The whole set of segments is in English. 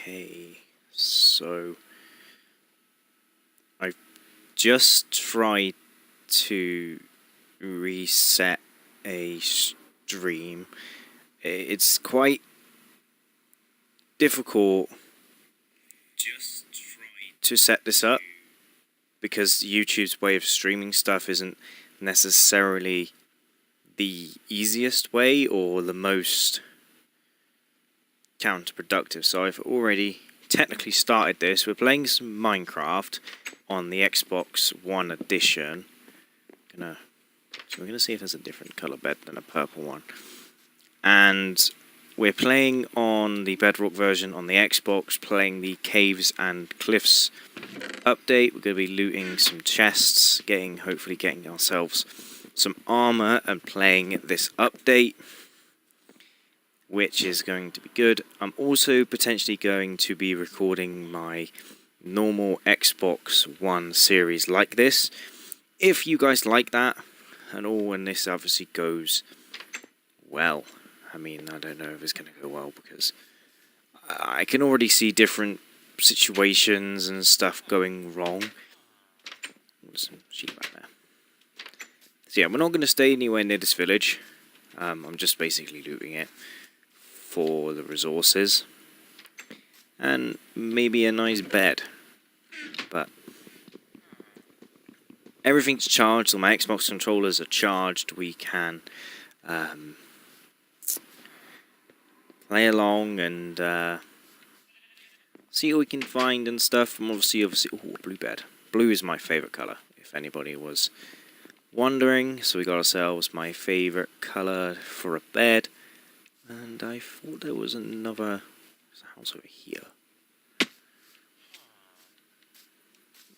Okay, so I've just tried to reset a stream. It's quite difficult to set this up because YouTube's way of streaming stuff isn't necessarily the easiest way or the most counterproductive. So I've already technically started this. We're playing some Minecraft on the Xbox One edition. So we're gonna see if there's a different color bed than a purple one. And we're playing on the Bedrock version on the Xbox, playing the Caves and Cliffs update. We're gonna be looting some chests, hopefully getting ourselves some armor and playing this update, which is going to be good. I'm also potentially going to be recording my normal Xbox One series like this. If you guys like that and all, and this obviously goes well. I mean, I don't know if it's going to go well because I can already see different situations and stuff going wrong. There's some sheep right there. So yeah, we're not going to stay anywhere near this village. I'm just basically looting it for the resources and maybe a nice bed, but everything's charged. All my Xbox controllers are charged. We can play along and see what we can find and stuff. And obviously, oh, a blue bed. Blue is my favorite color, if anybody was wondering. So we got ourselves my favorite color for a bed. And I thought there was another house over here.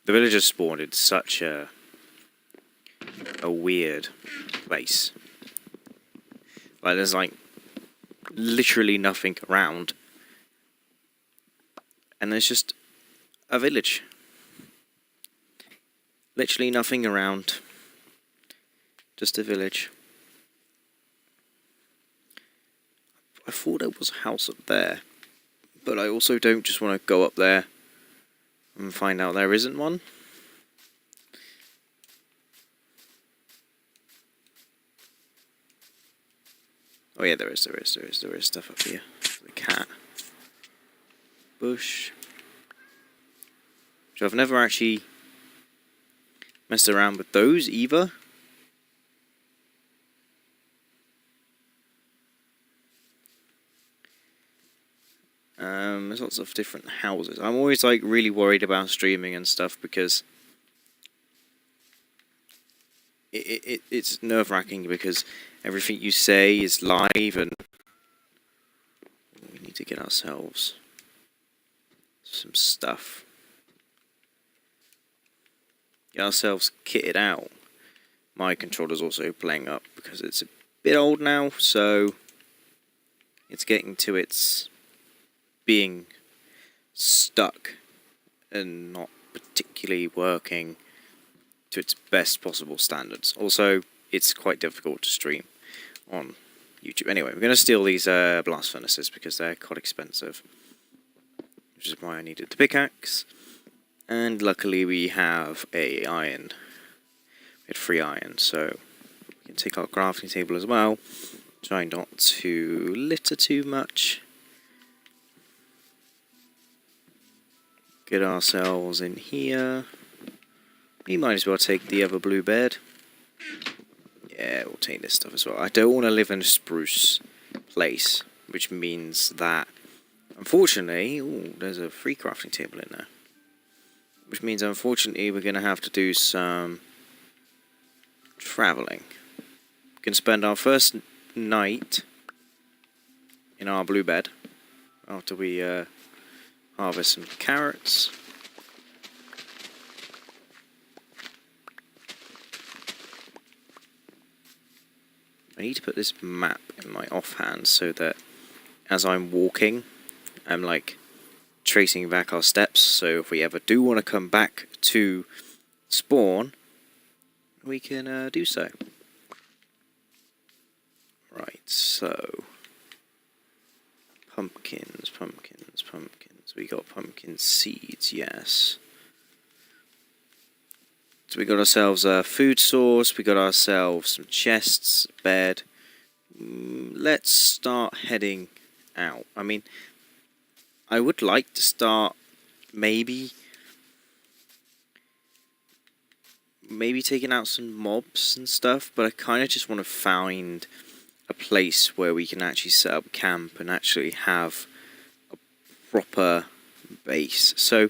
The villagers spawned in such a weird place. Like there's like literally nothing around, and there's just a village. Literally nothing around. Just a village. I thought there was a house up there, but I also don't just want to go up there and find out there isn't one. Oh yeah, there is stuff up here. The cat. Bush. So I've never actually messed around with those either. There's lots of different houses. I'm always like really worried about streaming and stuff because it's nerve-wracking because everything you say is live and we need to get ourselves some stuff. Get ourselves kitted out. My controller's also playing up because it's a bit old now, so it's getting to its being stuck and not particularly working to its best possible standards. Also, it's quite difficult to stream on YouTube. Anyway, we're going to steal these blast furnaces because they're quite expensive, which is why I needed the pickaxe. And luckily we have a iron. We had 3 iron, so we can take our crafting table as well. Try not to litter too much. Get ourselves in here. We might as well take the other blue bed. Yeah, we'll take this stuff as well. I don't want to live in a spruce place, which means that, unfortunately, ooh, there's a free crafting table in there. Which means, unfortunately, we're going to have to do some travelling. We can spend our first night in our blue bed after we harvest some carrots. I need to put this map in my offhand so that as I'm walking, I'm like tracing back our steps. So if we ever do want to come back to spawn, we can do so. Right, so Pumpkins. We got pumpkin seeds, yes. So we got ourselves a food source, we got ourselves some chests, bed. Let's start heading out. I mean, I would like to start maybe taking out some mobs and stuff, but I kind of just want to find a place where we can actually set up camp and actually have a proper base. So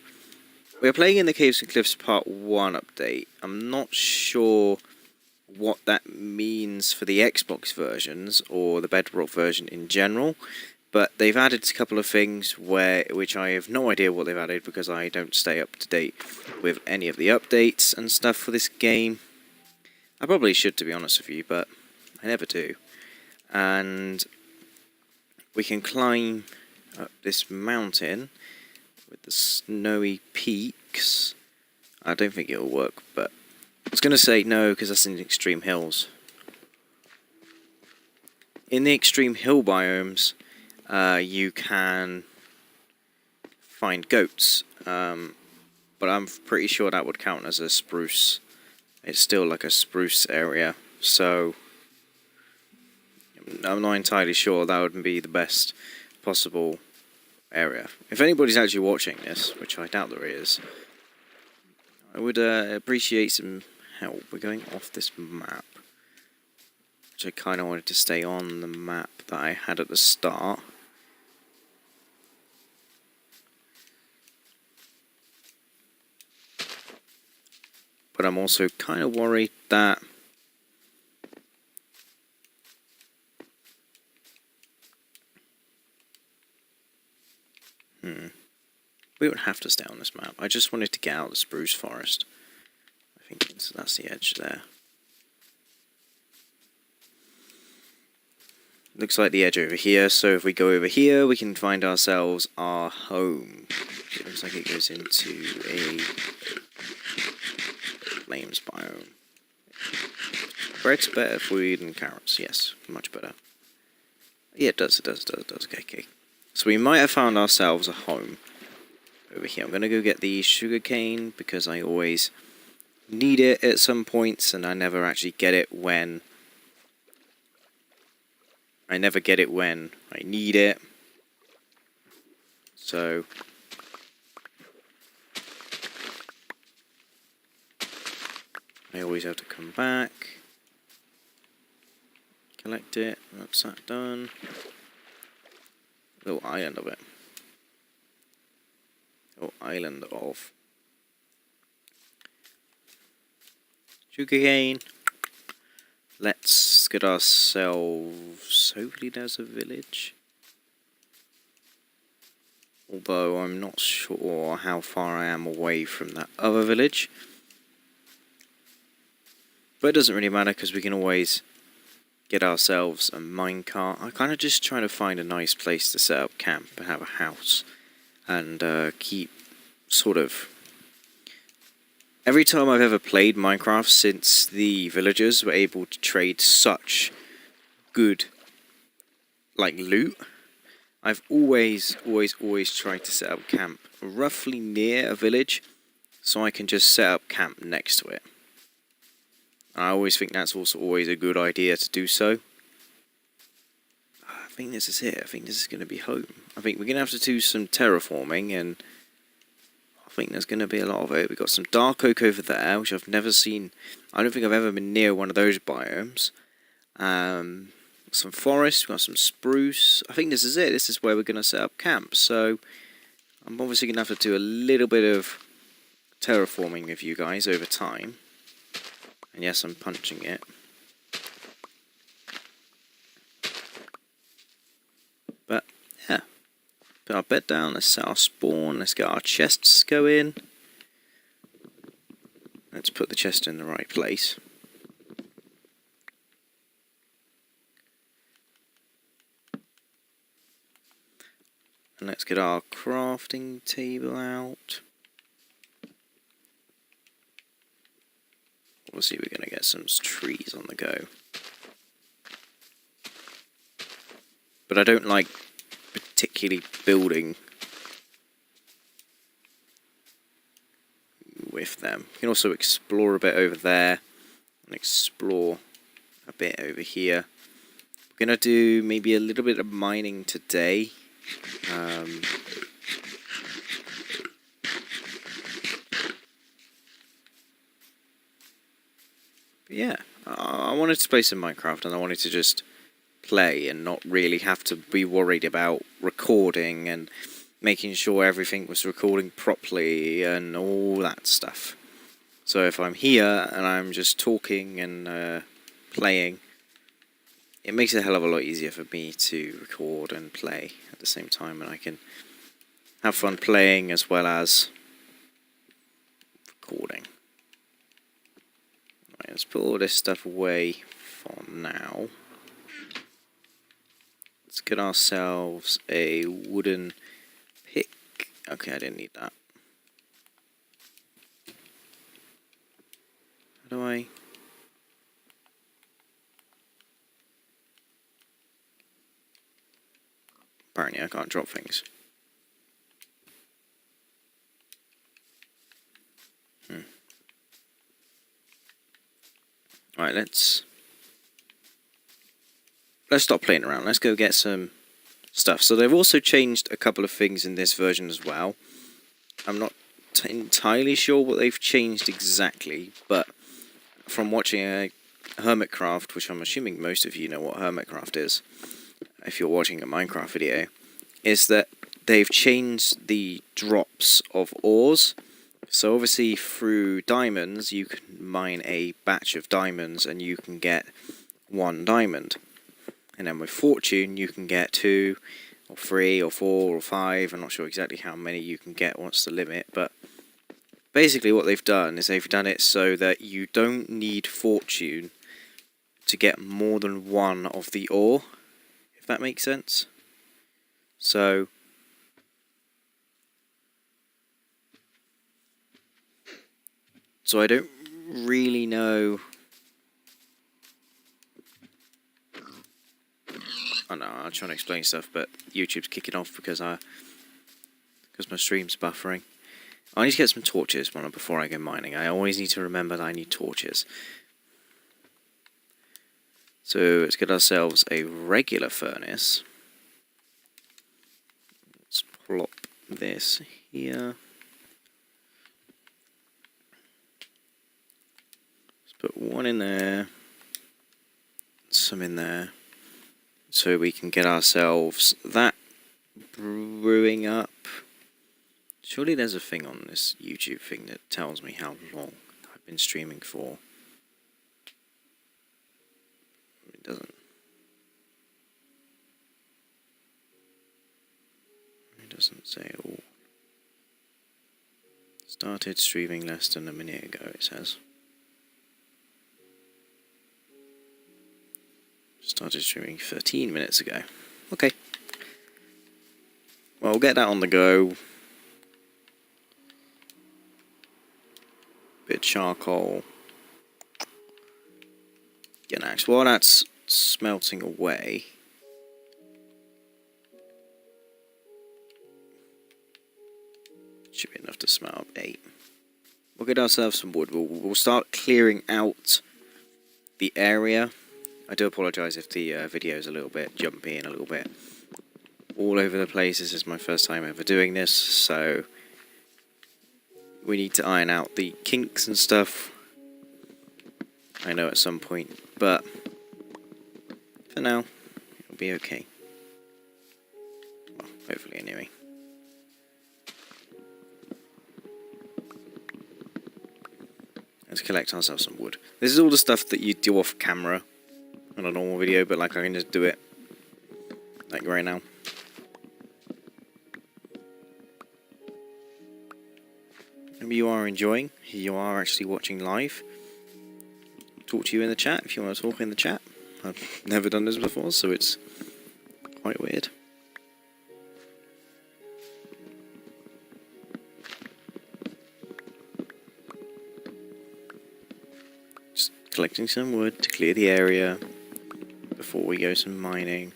we're playing in the Caves and Cliffs Part 1 update. I'm not sure what that means for the Xbox versions or the Bedrock version in general, but they've added a couple of things which I have no idea what they've added because I don't stay up to date with any of the updates and stuff for this game. I probably should, to be honest with you, but I never do. And we can climb up this mountain with the snowy peaks. I don't think it'll work, but I was going to say no because that's in the extreme hills. In the extreme hill biomes, you can find goats, but I'm pretty sure that would count as a spruce. It's still like a spruce area, so I'm not entirely sure that would be the best possible area. If anybody's actually watching this, which I doubt there is, I would appreciate some help. We're going off this map, which I kind of wanted to stay on the map that I had at the start. But I'm also kind of worried that we don't have to stay on this map. I just wanted to get out of the spruce forest. I think that's the edge there. Looks like the edge over here, so if we go over here, we can find ourselves our home. It looks like it goes into a flames biome. Bread's better food than carrots, yes, much better. Yeah, it does, okay. So we might have found ourselves a home over here. I'm going to go get the sugarcane because I always need it at some points and I never actually get it when I need it. So I always have to come back, collect it. That's that done. Little island of it. Little island of sugarcane. Let's get ourselves. Hopefully, there's a village. Although I'm not sure how far I am away from that other village. But it doesn't really matter because we can always get ourselves a minecart. I'm kind of just trying to find a nice place to set up camp and have a house. And keep sort of... Every time I've ever played Minecraft since the villagers were able to trade such good, like, loot, I've always tried to set up camp roughly near a village so I can just set up camp next to it. I always think that's also always a good idea to do so. I think this is it. I think this is going to be home. I think we're going to have to do some terraforming, and I think there's going to be a lot of it. We've got some dark oak over there, which I've never seen. I don't think I've ever been near one of those biomes. Some forest, we've got some spruce. I think this is it. This is where we're going to set up camp. So I'm obviously going to have to do a little bit of terraforming with you guys over time. And yes, I'm punching it. But, yeah. Put our bed down, let's set our spawn, let's get our chests going. Let's put the chest in the right place. And let's get our crafting table out. Obviously we're going to get some trees on the go. But I don't like particularly building with them. You can also explore a bit over there and explore a bit over here. We're going to do maybe a little bit of mining today. But yeah, I wanted to play some Minecraft, and I wanted to just play and not really have to be worried about recording and making sure everything was recording properly and all that stuff. So if I'm here and I'm just talking and playing, it makes it a hell of a lot easier for me to record and play at the same time, and I can have fun playing as well as recording. Right, let's put all this stuff away for now. Let's get ourselves a wooden pick. Okay, I didn't need that. How do I... Apparently I can't drop things. Right, let's stop playing around. Let's go get some stuff. So they've also changed a couple of things in this version as well. I'm not entirely sure what they've changed exactly, but from watching a Hermitcraft, which I'm assuming most of you know what Hermitcraft is, if you're watching a Minecraft video, is that they've changed the drops of ores. So obviously through diamonds you can mine a batch of diamonds and you can get 1 diamond. And then with fortune you can get 2 or 3 or 4 or 5, I'm not sure exactly how many you can get, what's the limit, but basically what they've done is they've done it so that you don't need fortune to get more than 1 of the ore, if that makes sense. So I don't really know. I know I'm trying to explain stuff, but YouTube's kicking off because my stream's buffering. I need to get some torches before I go mining. I always need to remember that I need torches. So let's get ourselves a regular furnace. Let's plop this here. Let's put 1 in there. Some in there. So we can get ourselves that brewing up. Surely there's a thing on this YouTube thing that tells me how long I've been streaming for. It doesn't. It doesn't say at all. Started streaming less than a minute ago, it says. Started streaming 13 minutes ago. Okay. Well, we'll get that on the go. Bit of charcoal. Get an axe. While that's smelting away, should be enough to smelt up 8. We'll get ourselves some wood. We'll start clearing out the area. I do apologise if the video is a little bit jumpy and a little bit all over the place. This is my first time ever doing this, so we need to iron out the kinks and stuff. I know at some point, but for now, it'll be okay. Well, hopefully anyway. Let's collect ourselves some wood. This is all the stuff that you do off camera on a normal video, but like I can just do it like right now. Maybe you are enjoying, you are actually watching live. Talk to you in the chat if you want to talk in the chat. I've never done this before, so it's quite weird. Just collecting some wood to clear the area before we go some mining.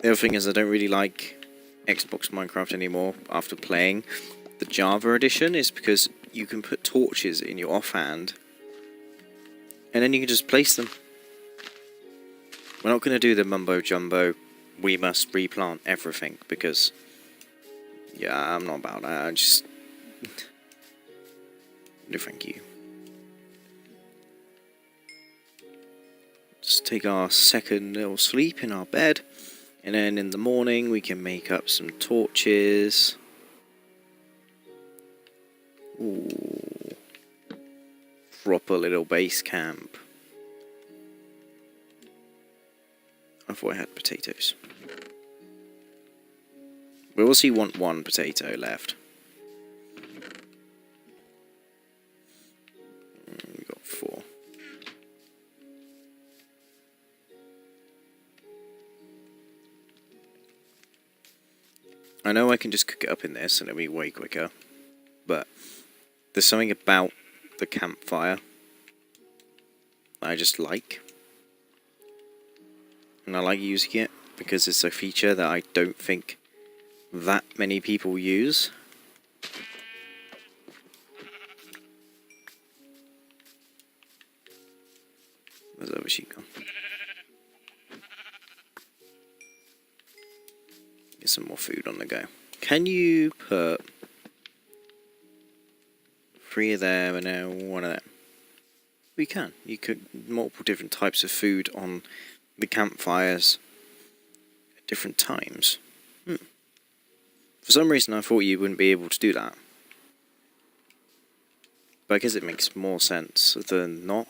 The other thing is I don't really like Xbox Minecraft anymore after playing the Java edition, is because you can put torches in your offhand and then you can just place them. We're not going to do the mumbo jumbo, we must replant everything, because yeah, I'm not about that. I just no thank you. Just take our second little sleep in our bed, and then in the morning we can make up some torches. Ooh. Proper little base camp. I thought I had potatoes. We also want one potato left. We got 4. I know I can just cook it up in this and it'll be way quicker, but there's something about the campfire that I just like. And I like using it because it's a feature that I don't think that many people use. Where's the other sheep gone? Get some more food on the go. Can you put 3 of them and then 1 of them? We can. You could multiple different types of food on the campfires at different times. For some reason I thought you wouldn't be able to do that. But I guess it makes more sense than not.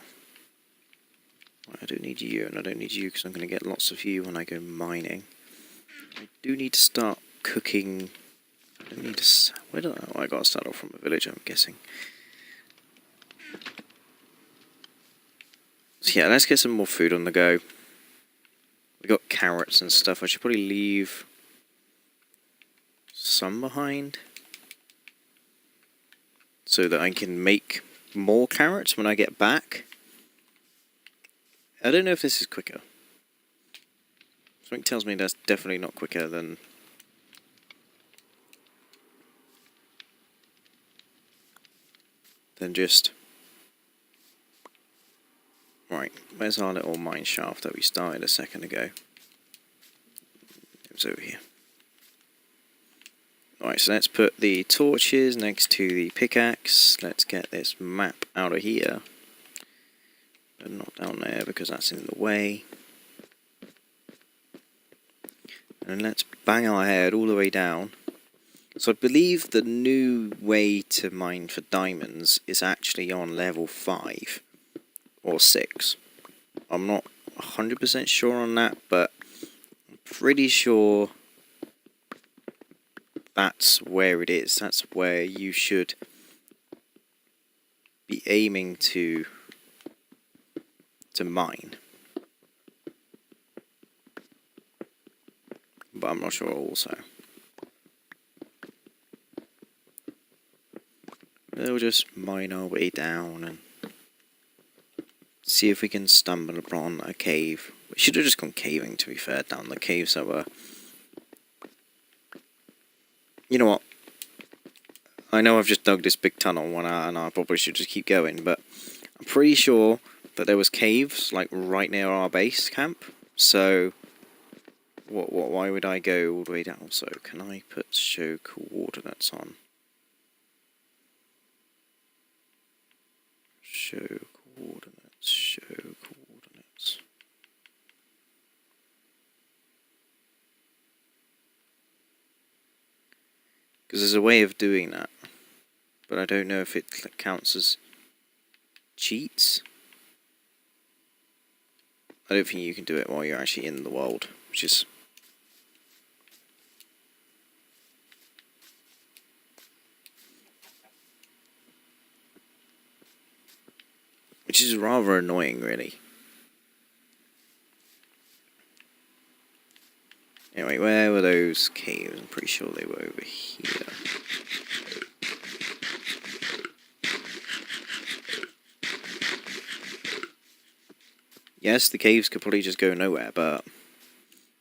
I don't need you, and I don't need you because I'm going to get lots of you when I go mining. I do need to start cooking. I don't need to... Where did I... Oh, I got to start off from a village, I'm guessing. So yeah, let's get some more food on the go. We got carrots and stuff. I should probably leave some behind so that I can make more carrots when I get back. I don't know if this is quicker. Something tells me that's definitely not quicker than just... Right, where's our little mine shaft that we started a second ago? It was over here. Alright, so let's put the torches next to the pickaxe. Let's get this map out of here. But not down there because that's in the way. And let's bang our head all the way down. So I believe the new way to mine for diamonds is actually on level 5 or 6. I'm not 100% sure on that, but I'm pretty sure that's where it is. That's where you should be aiming to mine. But I'm not sure also. We'll just mine our way down and see if we can stumble upon a cave. We should have just gone caving, to be fair, down the caves that were... You know what? I know I've just dug this big tunnel one out and I probably should just keep going, but I'm pretty sure that there was caves like right near our base camp. So why would I go all the way down? So can I put show coordinates on? Show coordinates, show coordinates. Because there's a way of doing that, but I don't know if it counts as cheats. I don't think you can do it while you're actually in the world, which is... which is rather annoying, really. Anyway, where were those caves? I'm pretty sure they were over here. Yes, the caves could probably just go nowhere, but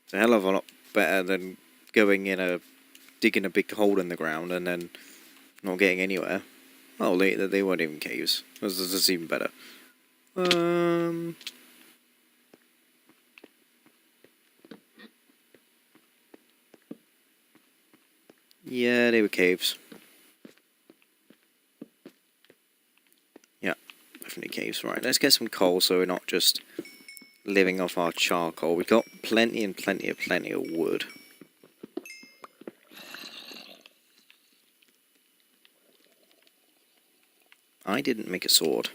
it's a hell of a lot better than digging a big hole in the ground and then not getting anywhere. Oh, they weren't even caves. That's even better. Yeah, they were caves. Yeah, definitely caves. Right, let's get some coal so we're not just living off our charcoal. We've got plenty of wood. I didn't make a sword.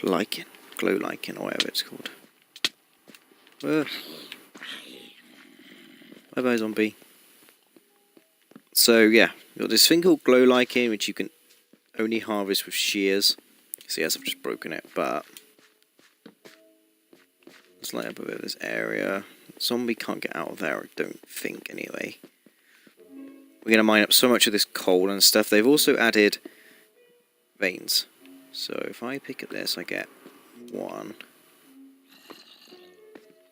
Lichen, glow lichen, or whatever it's called. Bye bye, zombie. So yeah, you've got this thing called glow lichen, which you can only harvest with shears. So yes, I've just broken it, but let's light up a bit of this area. Zombie can't get out of there, I don't think, anyway. We're going to mine up so much of this coal and stuff. They've also added veins. So if I pick up this, I get 1.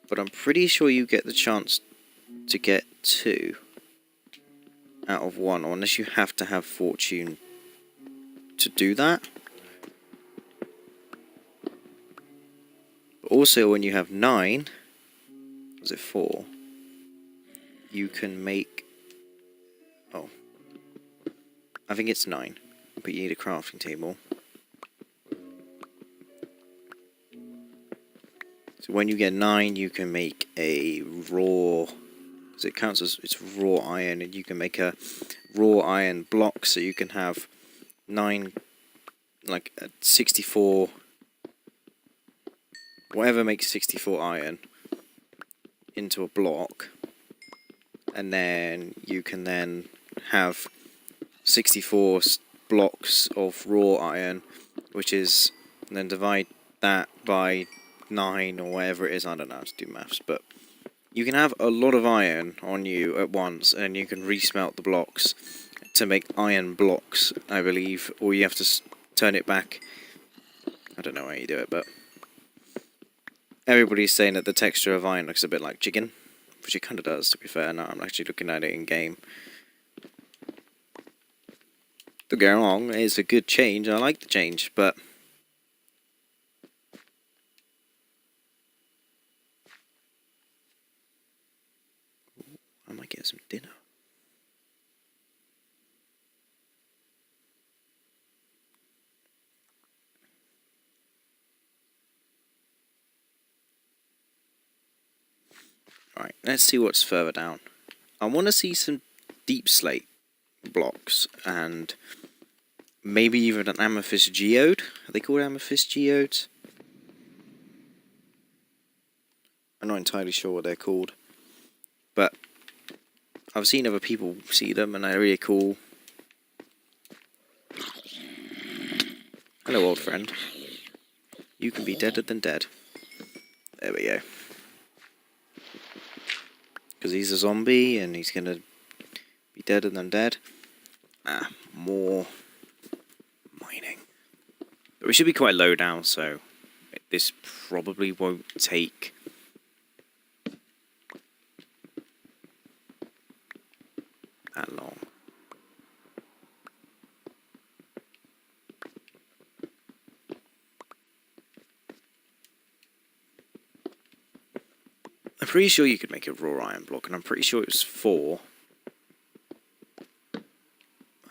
But I'm pretty sure you get the chance to get 2 out of 1, or unless you have to have fortune to do that. But also when you have 9, was it 4? You can make... Oh. I think it's 9, but you need a crafting table. So when you get 9, you can make a raw... So it counts as it's raw iron, and you can make a raw iron block, so you can have 9, like 64, whatever makes 64 iron into a block, and then you can then have 64 blocks of raw iron, which is, and then divide that by 9 or whatever it is. I don't know how to do maths, but you can have a lot of iron on you at once, and you can resmelt the blocks to make iron blocks, I believe, or you have to turn it back. I don't know how you do it, but everybody's saying that the texture of iron looks a bit like chicken, which it kind of does, to be fair. Now I'm actually looking at it in game. Don't get me wrong, it's a good change. I like the change, but I might get some dinner. Right, let's see what's further down. I want to see some deep slate blocks, and maybe even an amethyst geode. Are they called amethyst geodes? I'm not entirely sure what they're called, but I've seen other people see them, and they're really cool. Hello, old friend. You can be deader than dead. There we go. Because he's a zombie, and he's going to be deader than dead. More mining. But we should be quite low down, so this probably won't take that long. I'm pretty sure you could make a raw iron block, and I'm pretty sure it was 4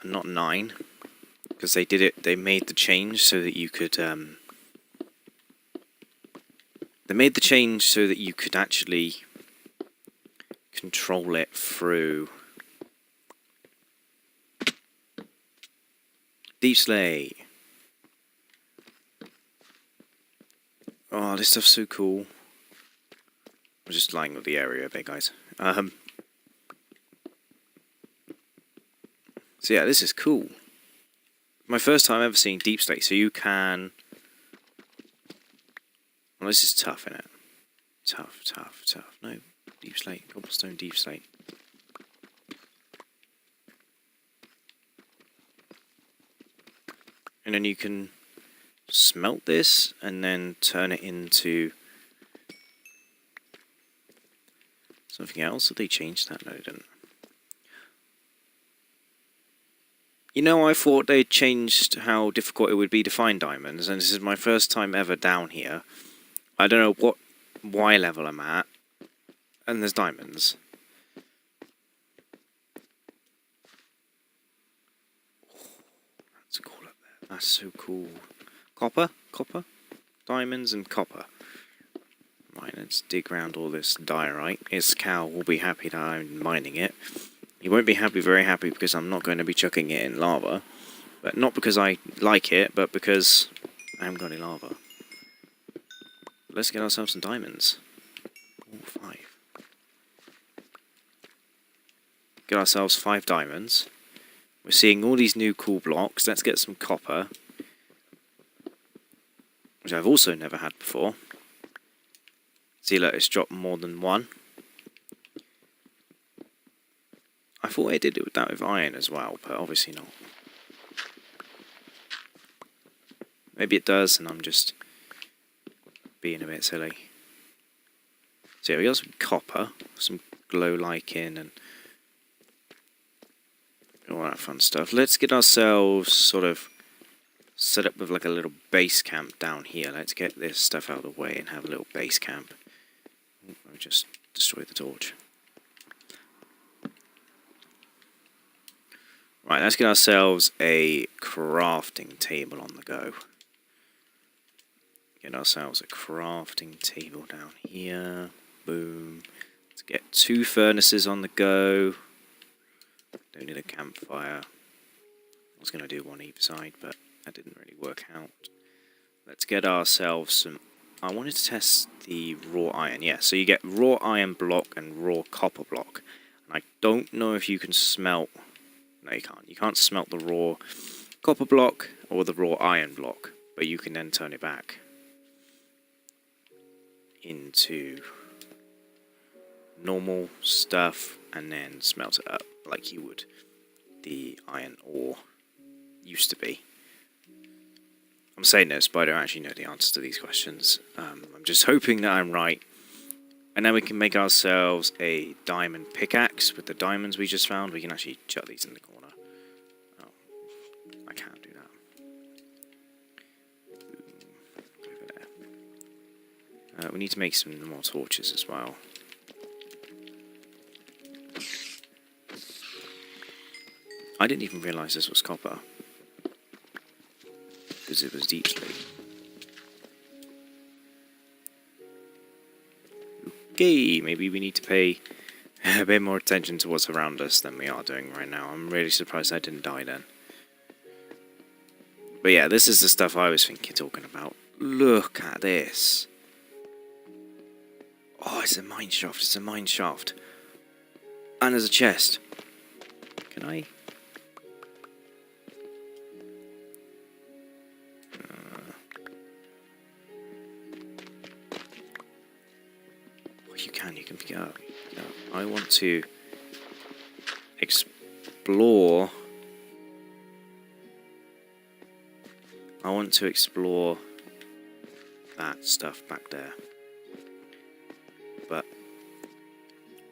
and not 9, because they made the change so that you could actually control it through deep slate. Oh, this stuff's so cool. I'm just lying with the area a bit, guys. So yeah, this is cool. My first time ever seeing deep slate, so you can... Well, this is tough, isn't it? Tough. No, deep slate, cobblestone deep slate. And then you can smelt this and then turn it into something else. Have they changed that? No, they didn't. You know, I thought they changed how difficult it would be to find diamonds, and this is my first time ever down here. I don't know what Y level I'm at, and there's diamonds. That's cool up there. That's so cool. Copper? Copper? Diamonds and copper. Right, let's dig around all this diorite. His cow will be happy that I'm mining it. He won't be very happy because I'm not going to be chucking it in lava. But not because I like it, but because I haven't got any lava. Let's get ourselves some diamonds. Ooh, 5. Get ourselves 5 diamonds. We're seeing all these new cool blocks. Let's get some copper, which I've also never had before. See, look, it's dropped more than 1. I thought it did it with that with iron as well, but obviously not. Maybe it does, and I'm just being a bit silly. So yeah, we got some copper, some glow lichen, and all that fun stuff. Let's get ourselves sort of set up with like a little base camp down here. Let's get this stuff out of the way and have a little base camp. I'll just destroy the torch. Right, let's get ourselves a crafting table on the go. Get ourselves a crafting table down here. Boom. Let's get 2 furnaces on the go. Don't need a campfire. I was going to do one either side, but that didn't really work out. Let's get ourselves some... I wanted to test the raw iron. Yeah, so you get raw iron block and raw copper block. And I don't know if you can smelt... No, you can't. You can't smelt the raw copper block or the raw iron block, but you can then turn it back into normal stuff and then smelt it up like you would the iron ore used to be. I'm saying this, but I don't actually know the answer to these questions. I'm just hoping that I'm right. And then we can make ourselves a diamond pickaxe with the diamonds we just found. We can actually chuck these in the corner. Oh, I can't do that. Over there. We need to make some more torches as well. I didn't even realise this was copper, because it was deep sleep. Okay, maybe we need to pay a bit more attention to what's around us than we are doing right now. I'm really surprised I didn't die then. But yeah, this is the stuff I was talking about. Look at this. Oh, it's a mine shaft. It's a mine shaft. And there's a chest. Can I... You can pick it up. I want to explore. I want to explore that stuff back there. But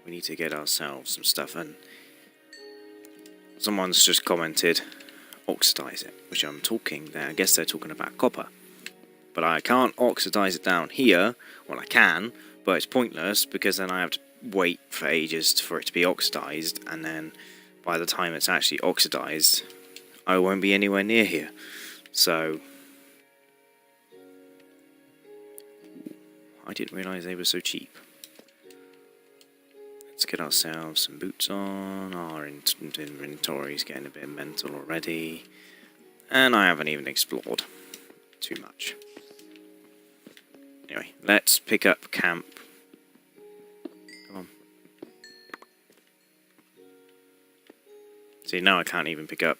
we need to get ourselves some stuff, and someone's just commented oxidize it, which I'm talking there. I guess they're talking about copper. But I can't oxidize it down here. Well, I can, but it's pointless because then I have to wait for ages for it to be oxidized, and then by the time it's actually oxidized, I won't be anywhere near here. So I didn't realize they were so cheap. Let's get ourselves some boots on. Our inventory's getting a bit mental already, and I haven't even explored too much. Anyway, let's pick up camp. Come on. See, now I can't even pick up.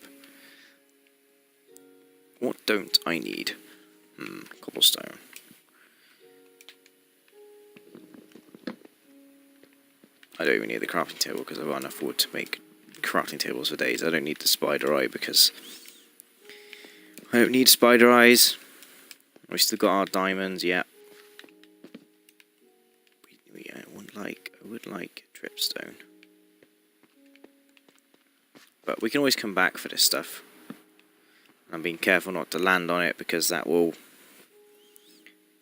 What don't I need? Cobblestone. I don't even need the crafting table because I've got enough wood to make crafting tables for days. I don't need the spider eye because I don't need spider eyes. We still got our diamonds, yeah. I would like dripstone. But we can always come back for this stuff. I'm being careful not to land on it because that will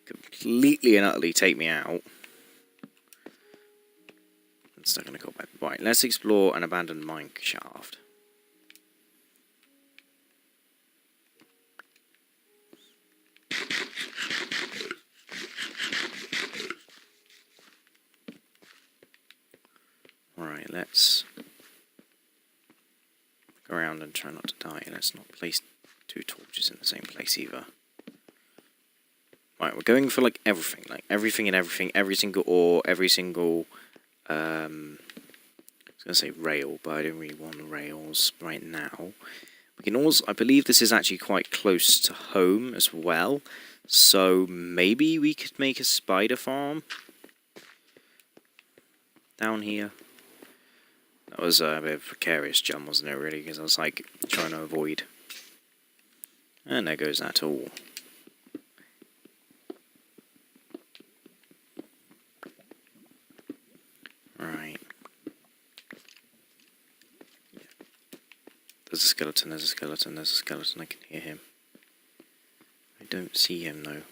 completely and utterly take me out. It's not going to go back. Right, let's explore an abandoned mine shaft. Alright, let's go around and try not to die. Let's not place 2 torches in the same place either. Right, we're going for like everything and everything, every single ore, every single, I was going to say rail, but I don't really want the rails right now. We can also, I believe this is actually quite close to home as well, so maybe we could make a spider farm down here. That was a bit of a precarious jump, wasn't it, really, because I was like trying to avoid. And there goes that all. Right. Yeah. There's a skeleton, there's a skeleton, there's a skeleton, I can hear him. I don't see him though.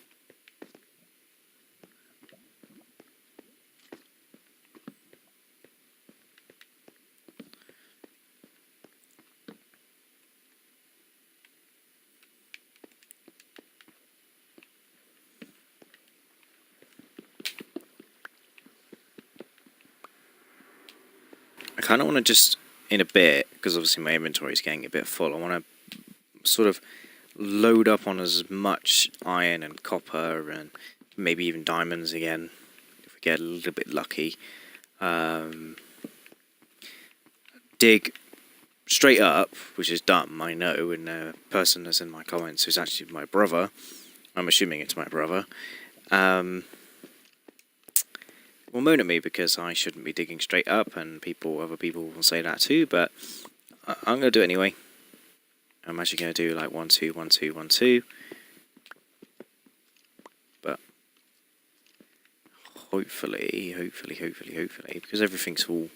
I kind of want to just, in a bit, because obviously my inventory is getting a bit full, I want to sort of load up on as much iron and copper and maybe even diamonds again, if we get a little bit lucky. Dig straight up, which is dumb, I know, and the person that's in my comments is actually my brother. I'm assuming it's my brother. Will moan at me because I shouldn't be digging straight up, and other people will say that too, but I'm going to do it anyway. I'm actually going to do like 1, 2, 1, 2, 1, 2. But hopefully, because everything's all...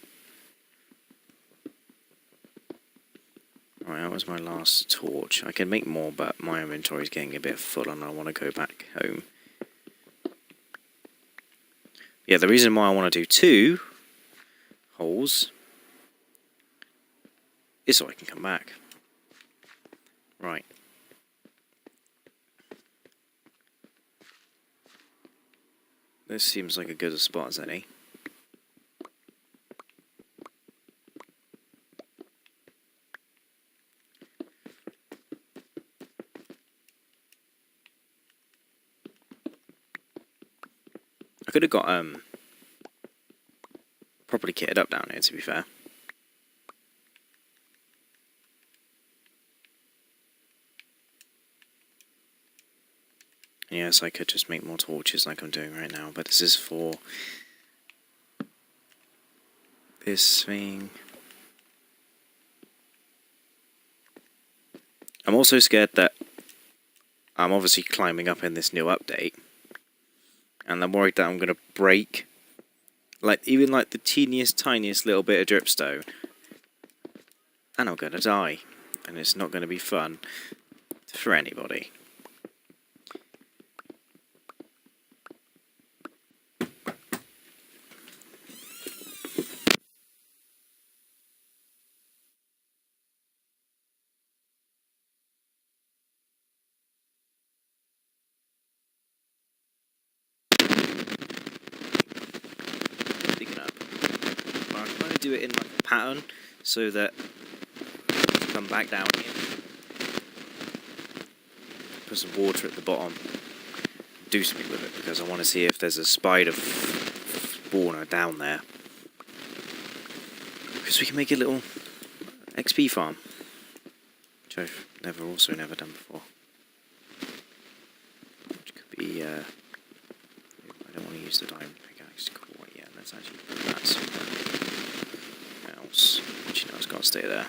Alright, that was my last torch. I can make more, but my inventory is getting a bit full and I want to go back home. Yeah, the reason why I want to do 2 holes is so I can come back. Right. This seems like a good spot as any. I could have got properly kitted up down here, to be fair. Yes, I could just make more torches like I'm doing right now, but this is for this thing. I'm also scared that I'm obviously climbing up in this new update, and I'm worried that I'm going to break, like, even like the teeniest, tiniest little bit of dripstone, and I'm going to die, and it's not going to be fun for anybody. Do it in like a pattern so that I come back down here, put some water at the bottom, do something with it, because I want to see if there's a spider spawner down there, because we can make a little XP farm, which I've never done before, which could be I don't want to use the diamond pickaxe quite yet. Let's actually put that somewhere else. Actually, no, it's got to stay there.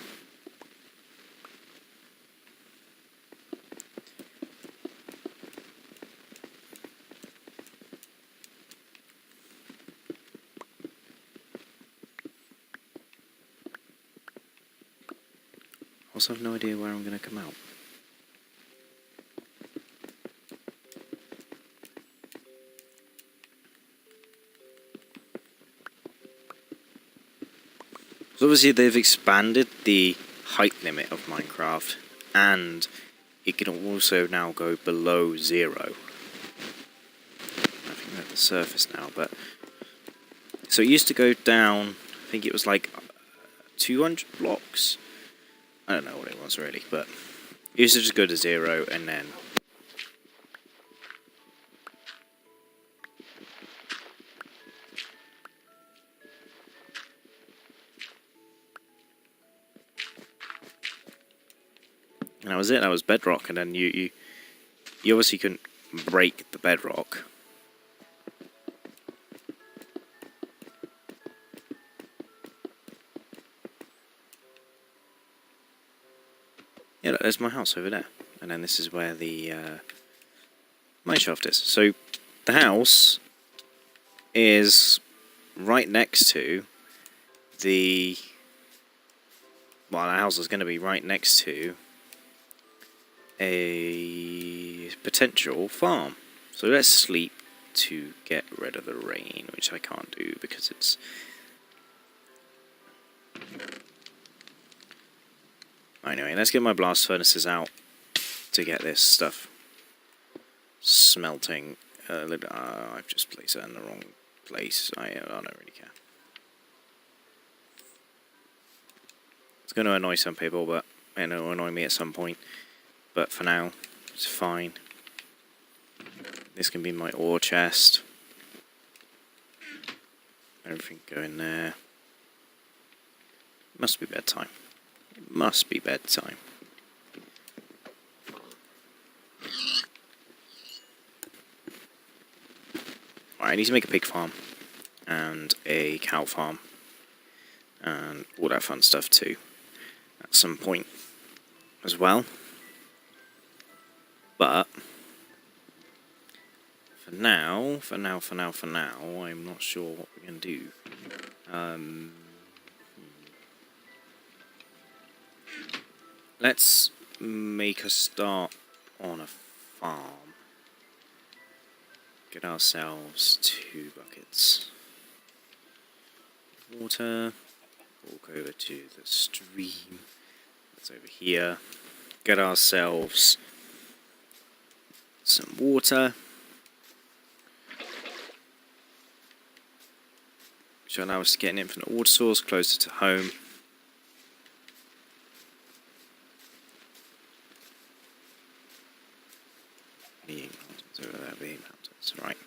Also have no idea where I'm going to come out. So obviously they've expanded the height limit of Minecraft, and it can also now go below 0. I think we're at the surface now, but... So it used to go down, I think it was like 200 blocks? I don't know what it was really, but it used to just go to 0 and then... And that was it, that was bedrock, and then you obviously couldn't break the bedrock. Yeah, look, there's my house over there. And then this is where the mineshaft is. So the house is right next to the... Well, the house is going to be right next to a potential farm. So let's sleep to get rid of the rain, which I can't do because it's... Anyway, let's get my blast furnaces out to get this stuff smelting. I've just placed it in the wrong place. I don't really care. It's going to annoy some people, but it'll annoy me at some point. But for now, it's fine. This can be my ore chest. Everything go in there. Must be bedtime. It must be bedtime. Right, I need to make a pig farm. And a cow farm. And all that fun stuff too. At some point as well. But for now, I'm not sure what we're going to do. Let's make a start on a farm. Get ourselves 2 buckets of water. Walk over to the stream. That's over here. Get ourselves some water, which will allow us to get an infinite water source closer to home. Being mountains over there, being mountains, right.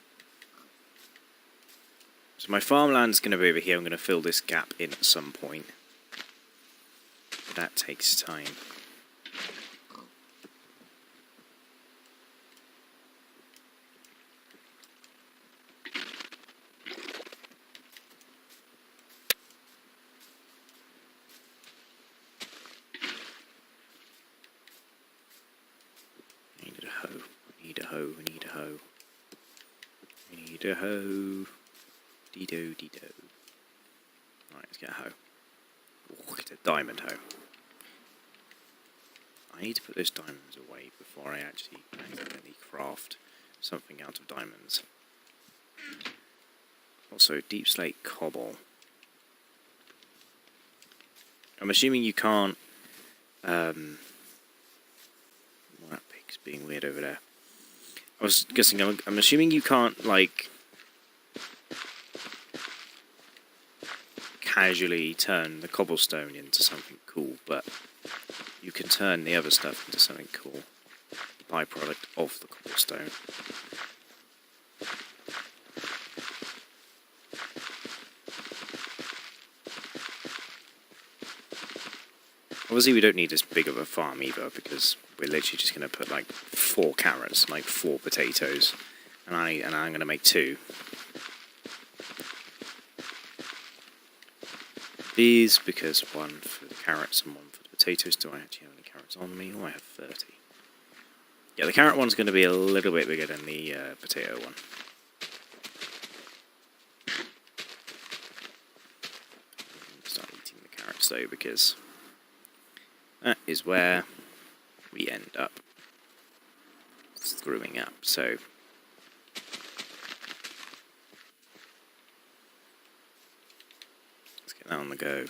So my farmland is going to be over here. I'm going to fill this gap in at some point. But that takes time. We need a hoe. We need a hoe. Dee-do, dee-do. Right, let's get a hoe. Oh, get a diamond hoe. I need to put those diamonds away before I actually accidentally craft something out of diamonds. Also, deep slate cobble. I'm assuming you can't... well, that pig's being weird over there. I was guessing, I'm assuming you can't, like, casually turn the cobblestone into something cool, but you can turn the other stuff into something cool. The byproduct of the cobblestone. Obviously we don't need as big of a farm either, because we're literally just going to put like 4 carrots, like 4 potatoes, and I'm going to make 2. These, because 1 for the carrots and 1 for the potatoes. Do I actually have any carrots on me? Oh, I have 30. Yeah, the carrot one's going to be a little bit bigger than the potato one. Start eating the carrots though, because that is where we end up screwing up. So let's get that on the go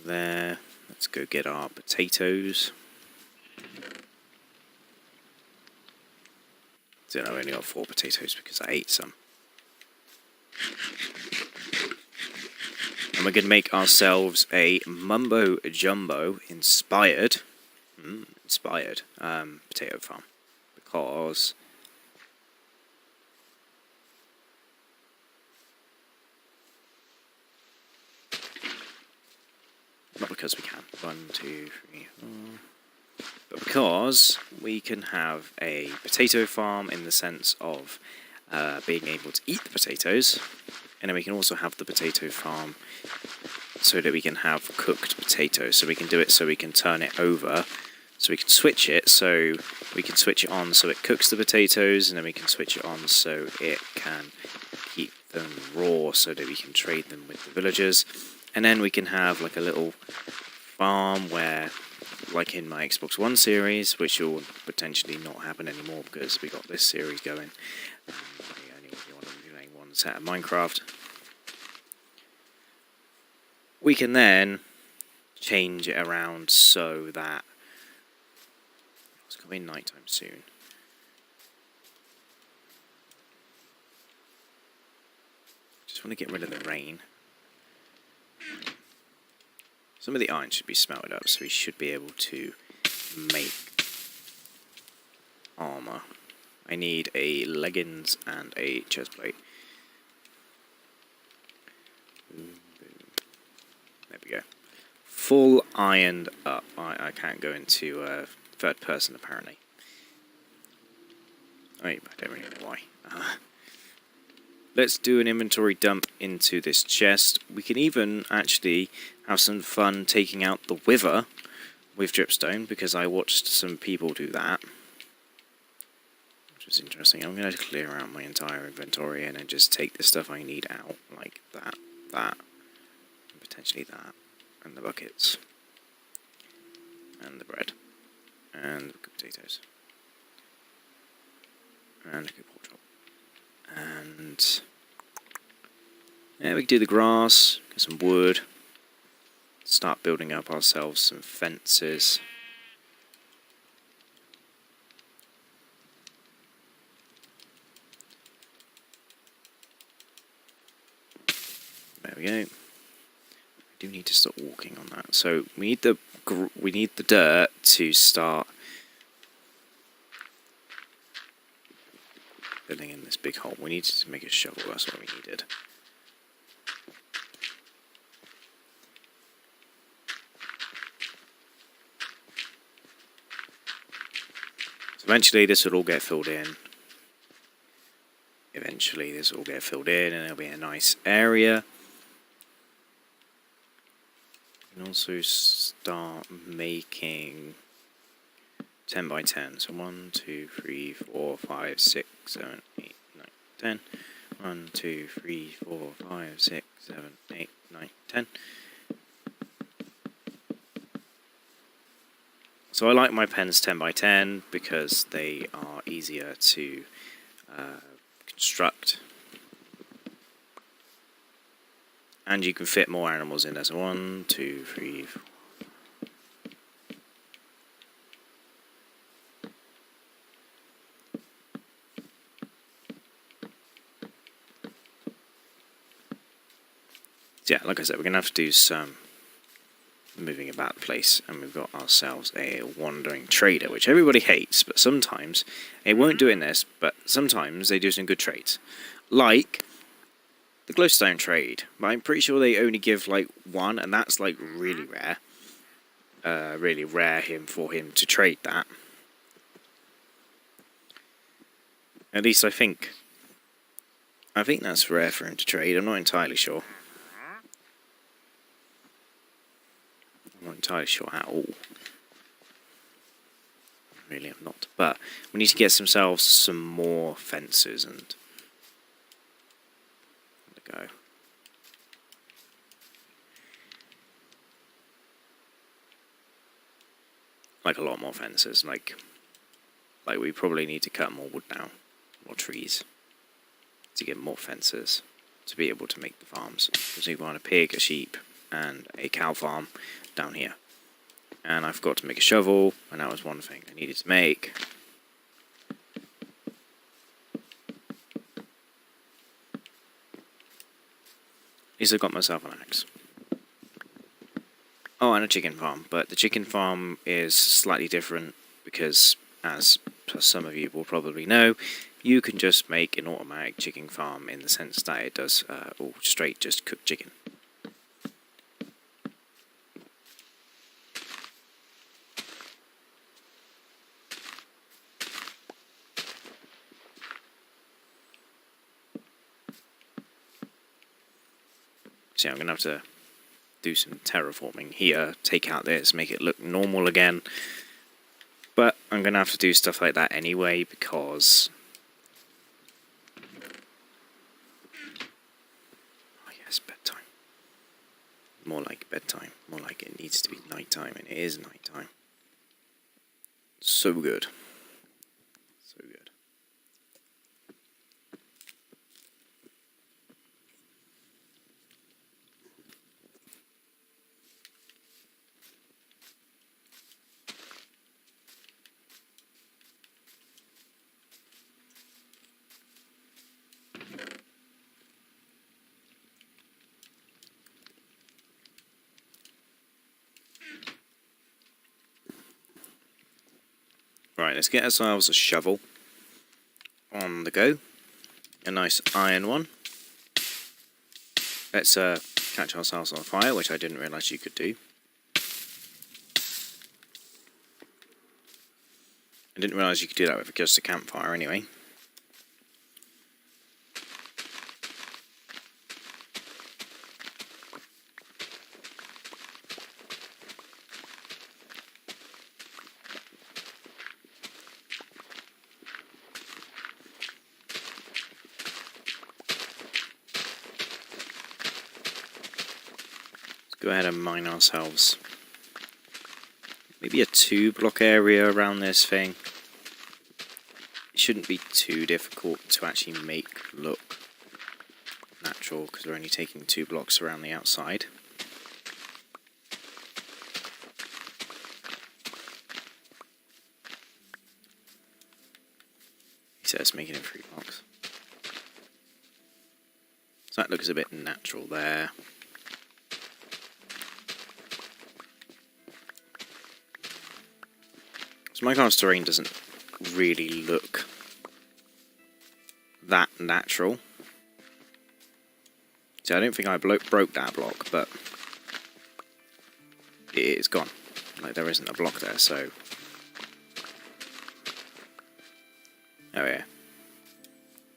there. Let's go get our potatoes. So I only got 4 potatoes because I ate some. And we're going to make ourselves a mumbo jumbo inspired potato farm, because not because we can, 1, 2, 3, 4, but because we can have a potato farm in the sense of being able to eat the potatoes, and then we can also have the potato farm so that we can have cooked potatoes. So we can do it so we can turn it over, so we can switch it, so we can switch it on so it cooks the potatoes, and then we can switch it on so it can keep them raw so that we can trade them with the villagers. And then we can have like a little farm where, like in my Xbox One series, which will potentially not happen anymore because we got this series going. Only if you want to be playing one set of Minecraft. We can then change it around so that it's coming nighttime soon. Just want to get rid of the rain. Some of the iron should be smelted up, so we should be able to make armor. I need a leggings and a chest plate. There we go. Full ironed up. I can't go into third person apparently. I don't really know why. Let's do an inventory dump into this chest. We can even actually have some fun taking out the wither with dripstone, because I watched some people do that, which was interesting. I'm going to clear out my entire inventory and then just take the stuff I need out, like that, and potentially that, and the buckets, and the bread, and the potatoes, and a good pork chop. And yeah, we can do the grass, get some wood, start building up ourselves some fences. There we go. I do need to stop walking on that. So we need the dirt to start filling in this big hole. We need to make a shovel, that's what we needed. So eventually this will all get filled in. And there'll be a nice area. We can also start making 10 by 10. So 1, 2, 3, 4, 5, 6, 7, 8, 9, 10. 1, 2, 3, 4, 5, 6, 7, 8, 9, 10. So I like my pens 10 by 10 because they are easier to construct. And you can fit more animals in there. So 1, 2, 3, 4. Yeah, like I said, we're going to have to do some moving about the place, and we've got ourselves a wandering trader, which everybody hates, but sometimes, they won't do it in this, but sometimes they do some good trades. Like the glowstone trade, but I'm pretty sure they only give like one, and that's like really rare. Really rare for him to trade that. At least I think that's rare for him to trade. I'm not entirely sure. I'm not entirely sure at all. Really, I'm not. But we need to get ourselves some more fences and go. like a lot more fences. Like we probably need to cut more wood down, more trees, to get more fences to be able to make the farms. Because we want a pig, a sheep, and a cow farm down here. And I forgot to make a shovel, and that was one thing I needed to make. At least I got myself an axe. Oh, and a chicken farm, but the chicken farm is slightly different because, as some of you will probably know, you can just make an automatic chicken farm in the sense that it does all straight just cooked chicken. So yeah, I'm going to have to do some terraforming here, take out this, make it look normal again. But I'm going to have to do stuff like that anyway because... oh yes, bedtime. More like bedtime. More like it needs to be nighttime, and it is nighttime. So good. So good. Right, let's get ourselves a shovel on the go. A nice iron one. Let's catch ourselves on fire, which I didn't realise you could do. I didn't realise you could do that with just a campfire anyway. Go ahead and mine ourselves maybe a 2-block area around this thing. It shouldn't be too difficult to actually make look natural because we're only taking 2 blocks around the outside. He says making it 3 blocks. So that looks a bit natural there. So Minecraft's terrain doesn't really look that natural. So I don't think I broke that block, but it's gone. Like there isn't a block there, so... oh yeah.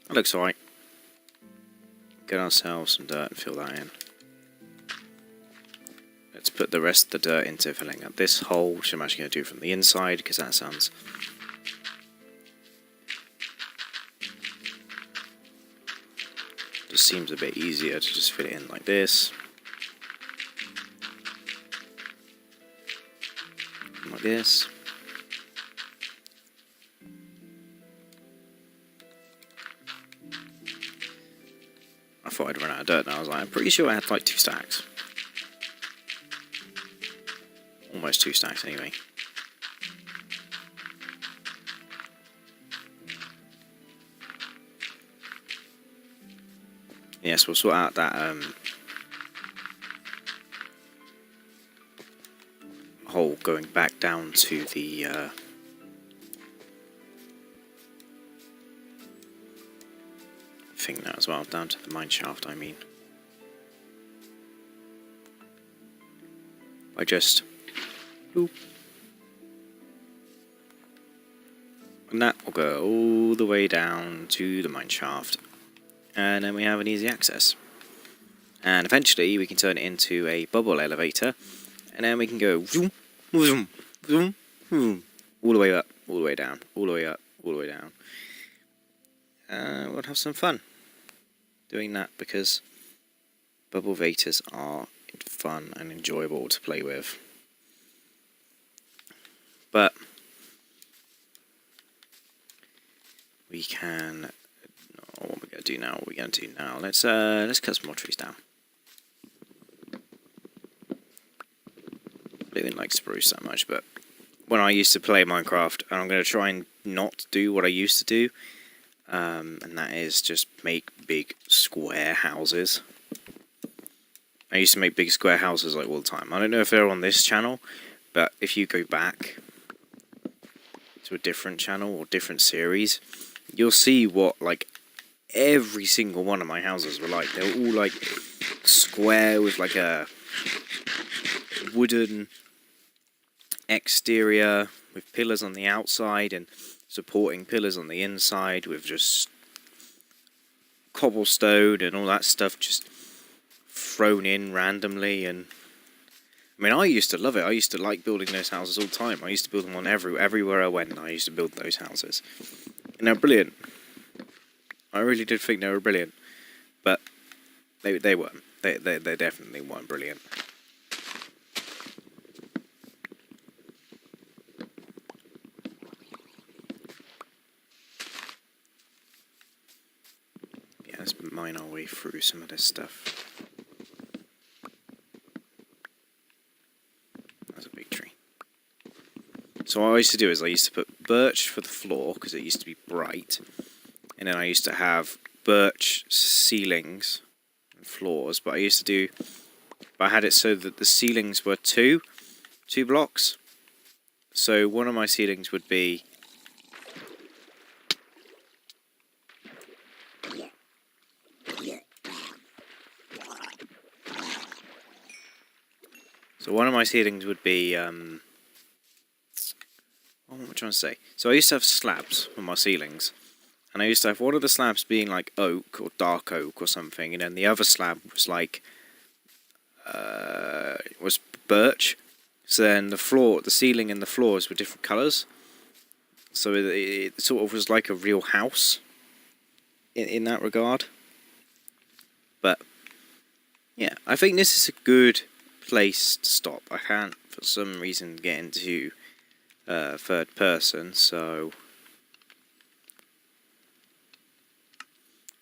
That looks alright. Get ourselves some dirt and fill that in. Let's put the rest of the dirt into filling up this hole, which I'm actually going to do from the inside, because that sounds... just seems a bit easier to just fit it in like this. And like this. I thought I'd run out of dirt, and I was like, I'm pretty sure I had like 2 stacks. Almost 2 stacks anyway. Yes, we'll sort out that hole going back down to the thing now as well, down to the mine shaft, I mean. I just... oop. And that will go all the way down to the mine shaft. And then we have an easy access. And eventually we can turn it into a bubble elevator. And then we can go zoom, zoom, zoom, zoom, all the way up, all the way down, all the way up, all the way down. We'll have some fun doing that because bubble elevators are fun and enjoyable to play with. But we can. What are we gonna do now? What are we gonna do now? Let's cut some more trees down. I don't like spruce that much, but when I used to play Minecraft, and I'm gonna try and not do what I used to do, and that is just make big square houses. I used to make big square houses like all the time. I don't know if they're on this channel, but if you go back to a different channel or different series, you'll see what like every single one of my houses were like. They were all like square with like a wooden exterior with pillars on the outside and supporting pillars on the inside with just cobblestone and all that stuff just thrown in randomly. And I mean, I used to love it. I used to like building those houses all the time. I used to build them on everywhere I went. I used to build those houses, and they're brilliant. I really did think they were brilliant, but they weren't. They definitely weren't brilliant. Yeah, let's mine our way through some of this stuff. So what I used to do is I used to put birch for the floor because it used to be bright, and then I used to have birch ceilings and floors. But I had it so that the ceilings were two blocks. So one of my ceilings would be what am I trying to say? So I used to have slabs on my ceilings, and I used to have one of the slabs being like oak or dark oak or something, and then the other slab was like was birch. So then the ceiling and the floors were different colours. So it sort of was like a real house in that regard. But yeah, I think this is a good place to stop. I can't for some reason get into third person, so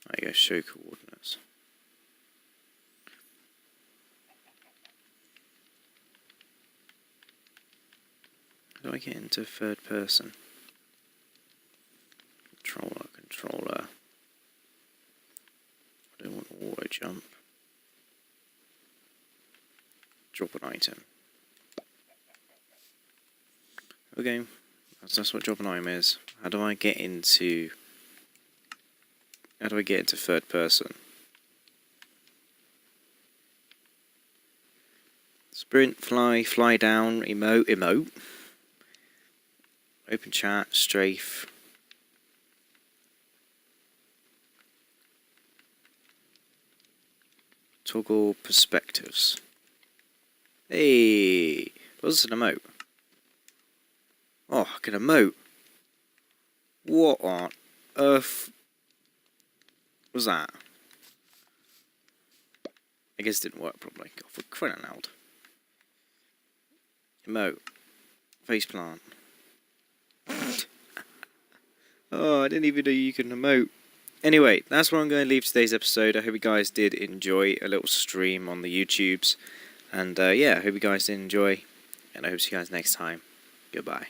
I go show coordinates. How do I get into third person? Controller. I don't want auto jump. Drop an item. Okay, that's what drop an item is. How do I get into third person? Sprint, fly down, emote. Open chat, strafe. Toggle perspectives. Hey, what's an emote? Oh, I can emote. What on earth was that? I guess it didn't work properly. God, for crying out loud. Emote. Faceplant. Oh, I didn't even know you could emote. Anyway, that's where I'm going to leave today's episode. I hope you guys did enjoy a little stream on the YouTubes. And yeah, I hope you guys did enjoy. And I hope to see you guys next time. Goodbye.